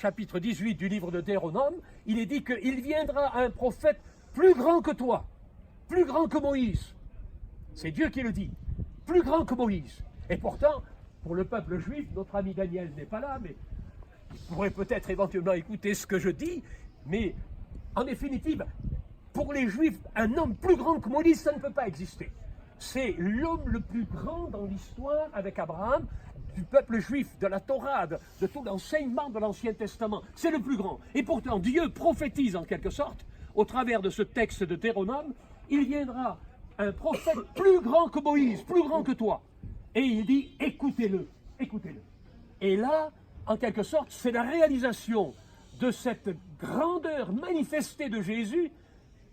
chapitre 18 du livre de Deutéronome, il est dit qu'il viendra un prophète plus grand que toi, plus grand que Moïse. C'est Dieu qui le dit, plus grand que Moïse. Et pourtant, pour le peuple juif, notre ami Daniel n'est pas là, mais il pourrait peut-être éventuellement écouter ce que je dis, mais en définitive, pour les Juifs, un homme plus grand que Moïse, ça ne peut pas exister. C'est l'homme le plus grand dans l'histoire avec Abraham, du peuple juif, de la Torah, de tout l'enseignement de l'Ancien Testament. C'est le plus grand. Et pourtant, Dieu prophétise en quelque sorte, au travers de ce texte de Deutéronome, il viendra un prophète plus grand que Moïse, plus grand que toi. Et il dit, écoutez-le, écoutez-le. Et là, en quelque sorte, c'est la réalisation de cette grandeur manifestée de Jésus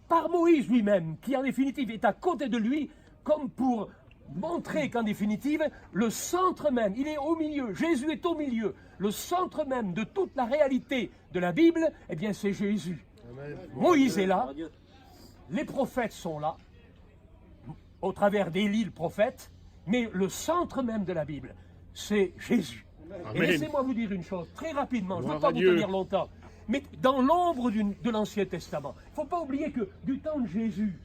par Moïse lui-même, qui en définitive est à côté de lui, comme pour montrer qu'en définitive, le centre même, il est au milieu, Jésus est au milieu, le centre même de toute la réalité de la Bible, eh bien c'est Jésus. Amen. Moïse est là, les prophètes sont là, au travers d'Élie le prophète, mais le centre même de la Bible, c'est Jésus. Amen. Et laissez-moi vous dire une chose, très rapidement, je ne veux pas vous tenir longtemps, mais dans l'ombre de l'Ancien Testament, il ne faut pas oublier que du temps de Jésus,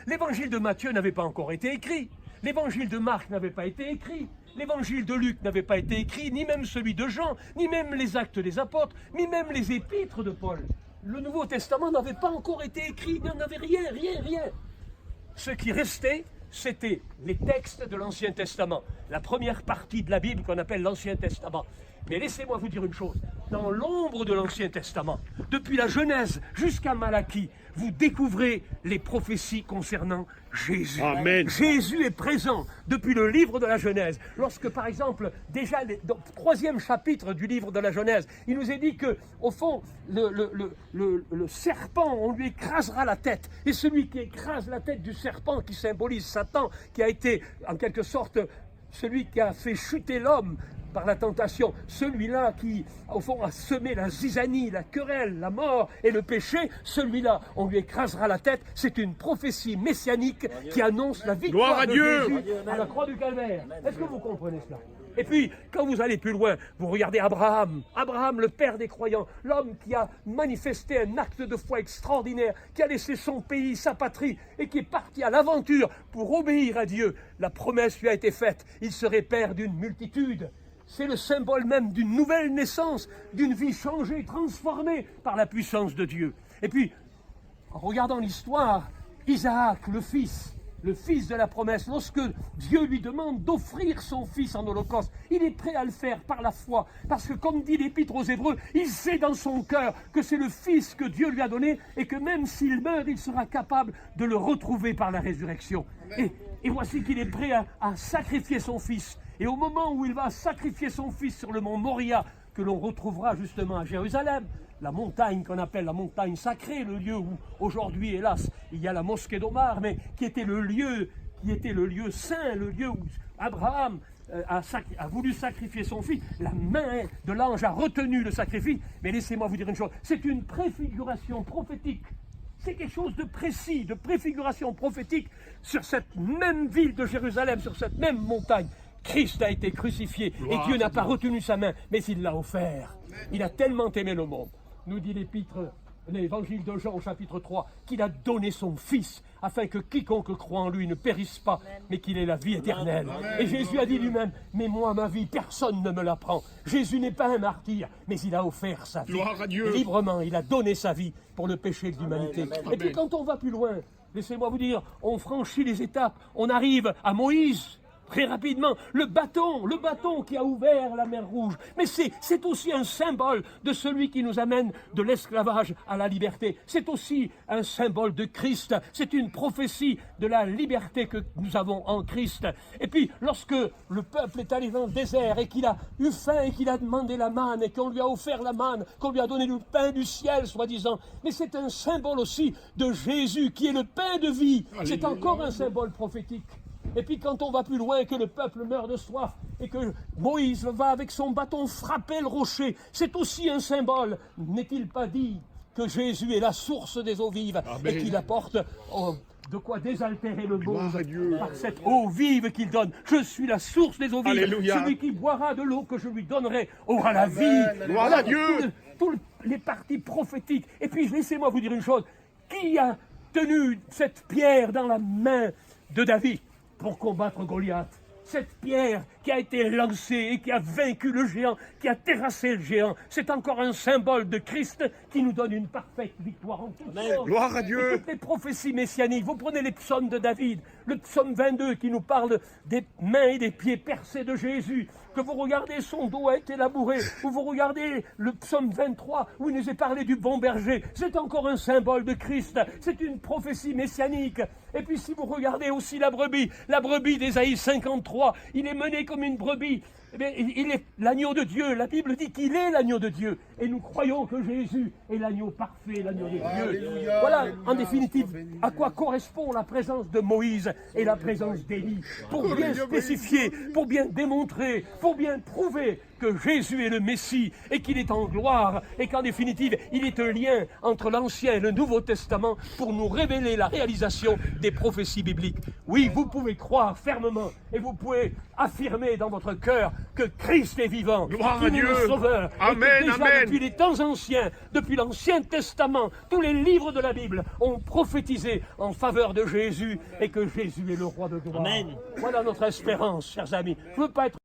l'évangile de Matthieu n'avait pas encore été écrit, l'évangile de Marc n'avait pas été écrit, l'évangile de Luc n'avait pas été écrit, ni même celui de Jean, ni même les actes des apôtres, ni même les épîtres de Paul. Le Nouveau Testament n'avait pas encore été écrit, il n'y en avait rien. Ce qui restait, c'était les textes de l'Ancien Testament, la première partie de la Bible qu'on appelle l'Ancien Testament. Mais laissez-moi vous dire une chose, dans l'ombre de l'Ancien Testament, depuis la Genèse jusqu'à Malachie, vous découvrez les prophéties concernant Jésus. Amen. Jésus est présent depuis le livre de la Genèse. Lorsque, par exemple, déjà dans le 3e chapitre du livre de la Genèse, il nous est dit que, au fond, le serpent, on lui écrasera la tête. Et celui qui écrase la tête du serpent, qui symbolise Satan, qui a été, en quelque sorte, celui qui a fait chuter l'homme par la tentation, celui-là qui, au fond, a semé la zizanie, la querelle, la mort et le péché, celui-là, on lui écrasera la tête. C'est une prophétie messianique qui annonce la victoire de Jésus à la croix du Calvaire. Est-ce que vous comprenez cela? Et puis, quand vous allez plus loin, vous regardez Abraham, le père des croyants, l'homme qui a manifesté un acte de foi extraordinaire, qui a laissé son pays, sa patrie, et qui est parti à l'aventure pour obéir à Dieu. La promesse lui a été faite, il serait père d'une multitude. C'est le symbole même d'une nouvelle naissance, d'une vie changée, transformée par la puissance de Dieu. Et puis, en regardant l'histoire, Isaac, le fils de la promesse, lorsque Dieu lui demande d'offrir son fils en holocauste, il est prêt à le faire par la foi, parce que comme dit l'Épître aux Hébreux, il sait dans son cœur que c'est le fils que Dieu lui a donné et que même s'il meurt, il sera capable de le retrouver par la résurrection. Et voici qu'il est prêt à sacrifier son fils. Et au moment où il va sacrifier son fils sur le mont Moria, que l'on retrouvera justement à Jérusalem, la montagne qu'on appelle la montagne sacrée, le lieu où aujourd'hui, hélas, il y a la mosquée d'Omar, mais qui était le lieu saint, le lieu où Abraham a voulu sacrifier son fils. La main de l'ange a retenu le sacrifice. Mais laissez-moi vous dire une chose, c'est une préfiguration prophétique. C'est quelque chose de précis, de préfiguration prophétique sur cette même ville de Jérusalem, sur cette même montagne. Christ a été crucifié et Dieu n'a pas retenu sa main, mais il l'a offert. Il a tellement aimé le monde, nous dit l'évangile de Jean au chapitre 3, qu'il a donné son Fils, afin que quiconque croit en lui ne périsse pas, mais qu'il ait la vie éternelle. Et Jésus a dit lui-même, mais moi, ma vie, personne ne me la prend. Jésus n'est pas un martyr, mais il a offert sa vie. Gloire à Dieu. Librement, il a donné sa vie pour le péché de l'humanité. Et puis quand on va plus loin, laissez-moi vous dire, on franchit les étapes, on arrive à Moïse. Très rapidement, le bâton qui a ouvert la mer Rouge. Mais c'est aussi un symbole de celui qui nous amène de l'esclavage à la liberté. C'est aussi un symbole de Christ. C'est une prophétie de la liberté que nous avons en Christ. Et puis, lorsque le peuple est allé dans le désert et qu'il a eu faim et qu'il a demandé la manne et qu'on lui a offert la manne, qu'on lui a donné le pain du ciel, soi-disant. Mais c'est un symbole aussi de Jésus qui est le pain de vie. C'est encore un symbole prophétique. Et puis quand on va plus loin, que le peuple meurt de soif et que Moïse va avec son bâton frapper le rocher, c'est aussi un symbole. N'est-il pas dit que Jésus est la source des eaux vives et qu'il apporte de quoi désaltérer le Gloire monde à Dieu. par cette eau vive qu'il donne. Je suis la source des eaux vives. Alléluia. Celui qui boira de l'eau que je lui donnerai aura la vie. Gloire Voilà à Dieu. tous les parties prophétiques. Et puis, laissez-moi vous dire une chose. Qui a tenu cette pierre dans la main de David pour combattre Goliath? Cette pierre qui a été lancée et qui a vaincu le géant, qui a terrassé le géant, c'est encore un symbole de Christ qui nous donne une parfaite victoire en toutes choses. Gloire à Dieu. Et toutes les prophéties messianiques, vous prenez les psaumes de David, le psaume 22 qui nous parle des mains et des pieds percés de Jésus, que vous regardez, son dos a été labouré, ou vous regardez le psaume 23 où il nous est parlé du bon berger, c'est encore un symbole de Christ, c'est une prophétie messianique. Et puis si vous regardez aussi la brebis d'Ésaïe 53, il est mené comme une brebis. Eh bien, il est l'agneau de Dieu. La Bible dit qu'il est l'agneau de Dieu. Et nous croyons que Jésus est l'agneau parfait, l'agneau de Dieu. Alléluia, Voilà, alléluia, en définitive, sois béni. à quoi correspond la présence de Moïse et la présence d'Élie. Pour bien spécifier, pour bien démontrer, pour bien prouver que Jésus est le Messie et qu'il est en gloire et qu'en définitive, il est un lien entre l'Ancien et le Nouveau Testament pour nous révéler la réalisation des prophéties bibliques. Oui, vous pouvez croire fermement et vous pouvez affirmer dans votre cœur que Christ est vivant, Gloire qu'il à est Dieu. le Sauveur, Amen, et que déjà amen. depuis les temps anciens, depuis l'Ancien Testament, tous les livres de la Bible ont prophétisé en faveur de Jésus et que Jésus est le roi de gloire. Amen. Voilà notre espérance, chers amis. Je ne veux pas être